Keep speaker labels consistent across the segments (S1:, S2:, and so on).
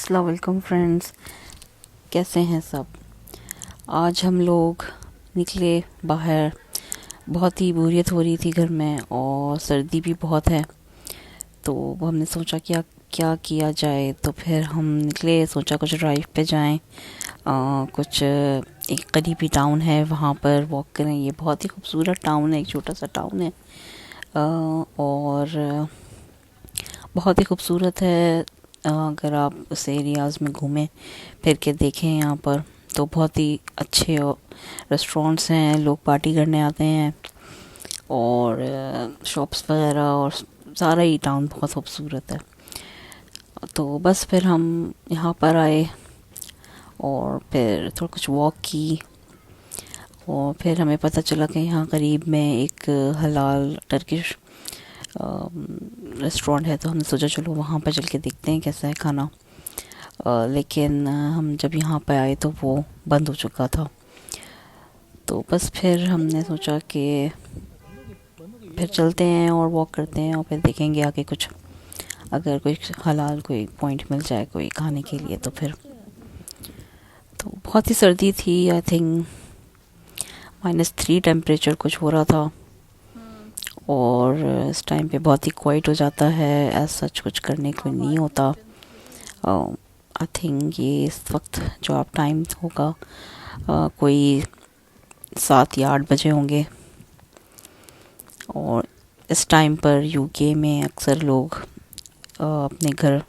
S1: अस्सलाम वालेकुम फ्रेंड्स, कैसे हैं सब। आज हम लोग निकले बाहर। बहुत ही बोरियत हो रही थी घर में और सर्दी भी बहुत है, तो हमने सोचा क्या क्या किया जाए। तो फिर हम निकले, सोचा कुछ ड्राइव पे जाएं। कुछ एक करीबी टाउन है, वहाँ पर वॉक करें। ये बहुत ही खूबसूरत टाउन है, एक छोटा सा टाउन है और बहुत ही खूबसूरत है। अगर आप उस एरियाज़ में घूमें फिर के देखें यहाँ पर, तो बहुत ही अच्छे रेस्टोरेंट्स हैं, लोग पार्टी करने आते हैं और शॉप्स वगैरह, और सारा ही टाउन बहुत खूबसूरत है। तो बस फिर हम यहाँ पर आए और फिर थोड़ा कुछ वॉक की और फिर हमें पता चला कि यहाँ करीब में एक हलाल टर्किश रेस्टोरेंट है। तो हमने सोचा चलो वहाँ पर चल के देखते हैं कैसा है खाना। लेकिन हम जब यहाँ पर आए तो वो बंद हो चुका था। तो बस फिर हमने सोचा कि फिर चलते हैं और वॉक करते हैं और फिर देखेंगे आगे कुछ, अगर कोई हलाल कोई पॉइंट मिल जाए कोई खाने के लिए। तो फिर तो बहुत ही सर्दी थी, आई थिंक -3 टेम्परेचर कुछ हो रहा था और इस टाइम पे बहुत ही क्वाइट हो जाता है, ऐसा सच कुछ करने को नहीं होता। आई थिंक ये इस वक्त जो आप टाइम होगा कोई 7 या 8 बजे होंगे। और इस टाइम पर यूके में अक्सर लोग अपने घर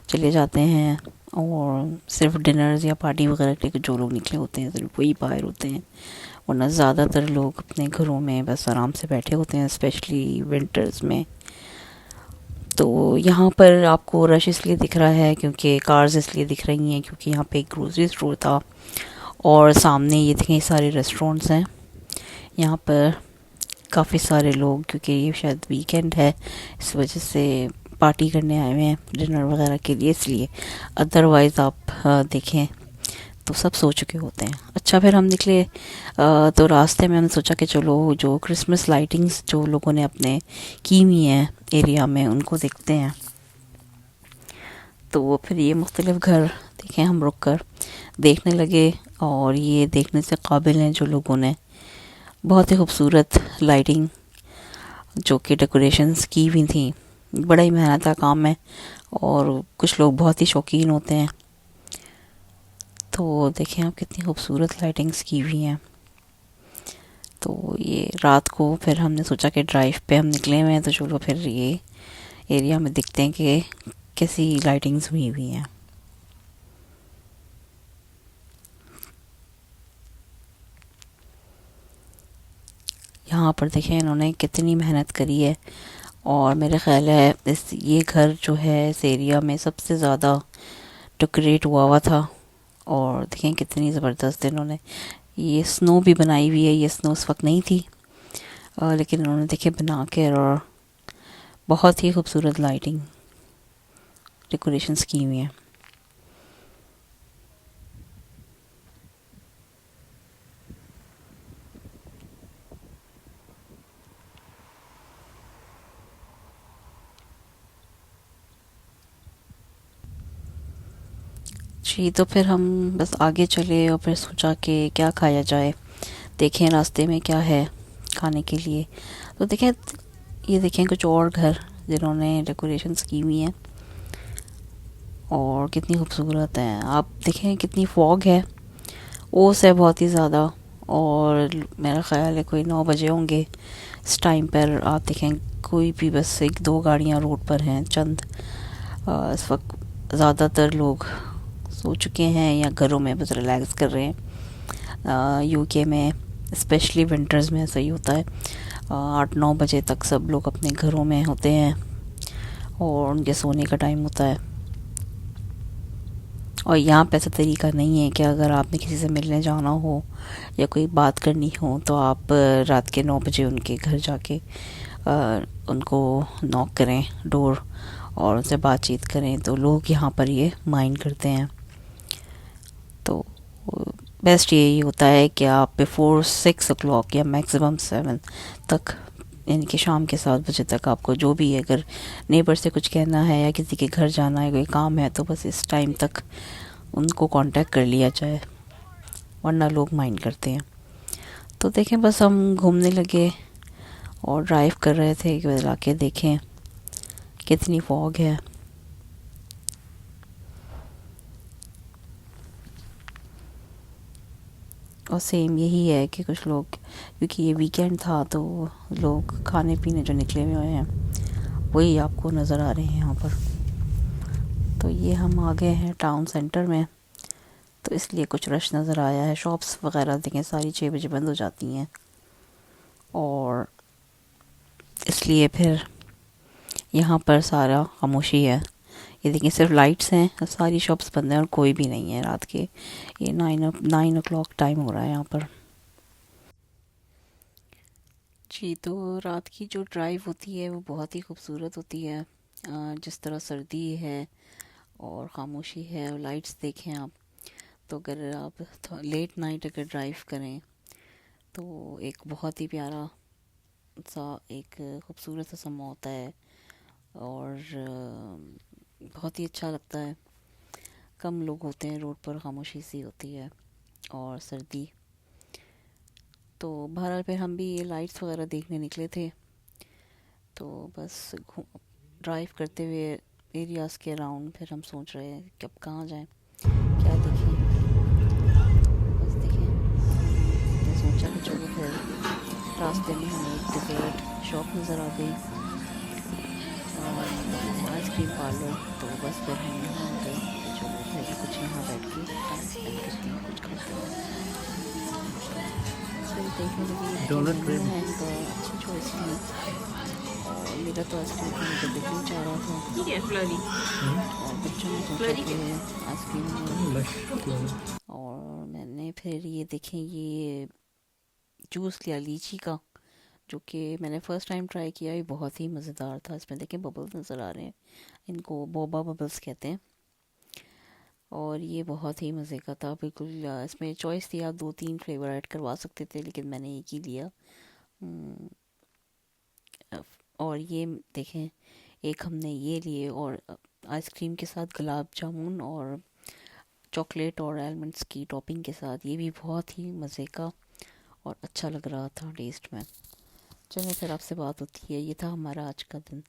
S1: चले जाते हैं और सिर्फ डिनर्स या पार्टी वगैरह के लिए जो लोग निकले होते हैं सिर्फ वही बाहर होते हैं, वरना ज़्यादातर लोग अपने घरों में बस आराम से बैठे होते हैं, स्पेशली विंटर्स में। तो यहाँ पर आपको रश इसलिए दिख रहा है क्योंकि कार्स इसलिए दिख रही हैं क्योंकि यहाँ पे एक ग्रोसरी स्टोर था और सामने ये देखें सारे रेस्टोरेंट्स हैं। यहाँ पर काफ़ी सारे लोग, क्योंकि ये शायद वीकेंड है इस वजह से पार्टी करने आए हुए हैं डिनर वगैरह के लिए, इसलिए। अदरवाइज़ आप देखें तो सब सो चुके होते हैं। अच्छा, फिर हम निकले तो रास्ते में हमने सोचा कि चलो जो क्रिसमस लाइटिंग्स जो लोगों ने अपने की हुई हैं एरिया में उनको देखते हैं। तो फिर ये मुख्तलिफ़ घर देखें हम रुक कर देखने लगे और ये देखने से काबिल हैं जो लोगों ने बहुत ही खूबसूरत लाइटिंग जो कि डेकोरेशंस की हुई थी। बड़ा ही मेहनत का काम है और कुछ लोग बहुत ही शौकीन होते हैं। तो देखें आप कितनी खूबसूरत लाइटिंग्स की हुई हैं। तो ये रात को फिर हमने सोचा कि ड्राइव पे हम निकले हुए हैं तो चलो फिर ये एरिया में देखते हैं कि कैसी लाइटिंग्स हुई हुई हैं। यहाँ पर देखें इन्होंने कितनी मेहनत करी है और मेरा ख्याल है ये घर जो है इस एरिया में सबसे ज़्यादा डेकोरेट हुआ था। और देखें कितनी ज़बरदस्त इन्होंने ये स्नो भी बनाई हुई है। ये स्नो उस वक्त नहीं थी लेकिन इन्होंने देखे बना के और बहुत ही खूबसूरत लाइटिंग डेकोरेशंस की हुई हैं। जी, तो फिर हम बस आगे चले और फिर सोचा कि क्या खाया जाए, देखें रास्ते में क्या है खाने के लिए। तो देखें ये देखें कुछ और घर जिन्होंने डेकोरेशंस की हुई हैं और कितनी खूबसूरत हैं। आप देखें कितनी फॉग है, ओस है बहुत ही ज़्यादा और मेरा ख़्याल है कोई 9 बजे होंगे इस टाइम पर। आप देखें कोई भी बस 1-2 गाड़ियाँ रोड पर हैं चंद। इस वक्त ज़्यादातर लोग सो चुके हैं या घरों में बस रिलैक्स कर रहे हैं। यूके में स्पेशली विंटर्स में ऐसा ही होता है। 8-9 बजे तक सब लोग अपने घरों में होते हैं और उनके सोने का टाइम होता है। और यहाँ पे ऐसा तरीका नहीं है कि अगर आपने किसी से मिलने जाना हो या कोई बात करनी हो तो आप रात के 9 बजे उनके घर जाके उनको नॉक करें डोर और उनसे बातचीत करें। तो लोग यहाँ पर ये माइंड करते हैं। तो बेस्ट यही होता है कि आप बिफोर 6 o'clock या मैक्सिमम 7 तक यानी कि शाम के 7 बजे तक आपको जो भी है, अगर नेबर से कुछ कहना है या किसी के घर जाना है, कोई काम है, तो बस इस टाइम तक उनको कांटेक्ट कर लिया जाए, वरना लोग माइंड करते हैं। तो देखें, बस हम घूमने लगे और ड्राइव कर रहे थे कि इलाके देखें कितनी फॉग है। और सेम यही है कि कुछ लोग, क्योंकि ये वीकेंड था, तो लोग खाने पीने जो निकले हुए हैं वही आपको नज़र आ रहे हैं यहाँ पर। तो ये हम आ गए हैं टाउन सेंटर में, तो इसलिए कुछ रश नज़र आया है। शॉप्स वगैरह देखें सारी 6 बजे बंद हो जाती हैं, और इसलिए फिर यहाँ पर सारा खामोशी है। ये देखिए सिर्फ लाइट्स हैं, सारी शॉप्स बंद हैं और कोई भी नहीं है रात के। ये 9 o'clock टाइम हो रहा है यहाँ पर। जी, तो रात की जो ड्राइव होती है वो बहुत ही खूबसूरत होती है। जिस तरह सर्दी है और ख़ामोशी है और लाइट्स देखें आप, तो अगर आप लेट नाइट अगर ड्राइव करें तो एक बहुत ही प्यारा सा, एक खूबसूरत सा समा होता है, और बहुत ही अच्छा लगता है। कम लोग होते हैं रोड पर, खामोशी सी होती है और सर्दी। तो बहरहाल फिर हम भी ये लाइट्स वगैरह देखने निकले थे, तो बस ड्राइव करते हुए एरियाज़ के अराउंड फिर हम सोच रहे हैं कि अब कहाँ जाएं, क्या देखें। बस देखें, हमने सोचा कि चलो फिर रास्ते में हमें एक डेजर्ट शॉप नज़र आ गई, आइसक्रीम पार्लर। तो बस फिर हम यहाँ आ गए कि चलो फिर कुछ यहाँ बैठ के टाइम स्पेंड करते हैं, कुछ खाते हैं। फिर देखने लगी जो मेन्यू है इनका अच्छी चॉइस थी, और मेरा तो आइसक्रीम खाने का दिल नहीं चाह रहा था, और बच्चों ने सोचा कि आइसक्रीम, और मैंने फिर ये देखें ये जूस लिया लीची का, जो कि मैंने फ़र्स्ट टाइम ट्राई किया। ये बहुत ही मज़ेदार था। इसमें देखें बबल्स नज़र आ रहे हैं, इनको बोबा बबल्स कहते हैं, और ये बहुत ही मज़े का था बिल्कुल। इसमें चॉइस थी, आप 2-3 फ्लेवर ऐड करवा सकते थे, लेकिन मैंने एक ही लिया। और ये देखें, एक हमने ये लिए, और आइसक्रीम के साथ गुलाब जामुन और चॉकलेट और आलमंड्स की टॉपिंग के साथ, ये भी बहुत ही मज़े का और अच्छा लग रहा था टेस्ट में। चलिए फिर आपसे बात होती है। ये था हमारा आज का दिन।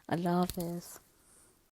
S1: अल्लाह हाफ़िज़।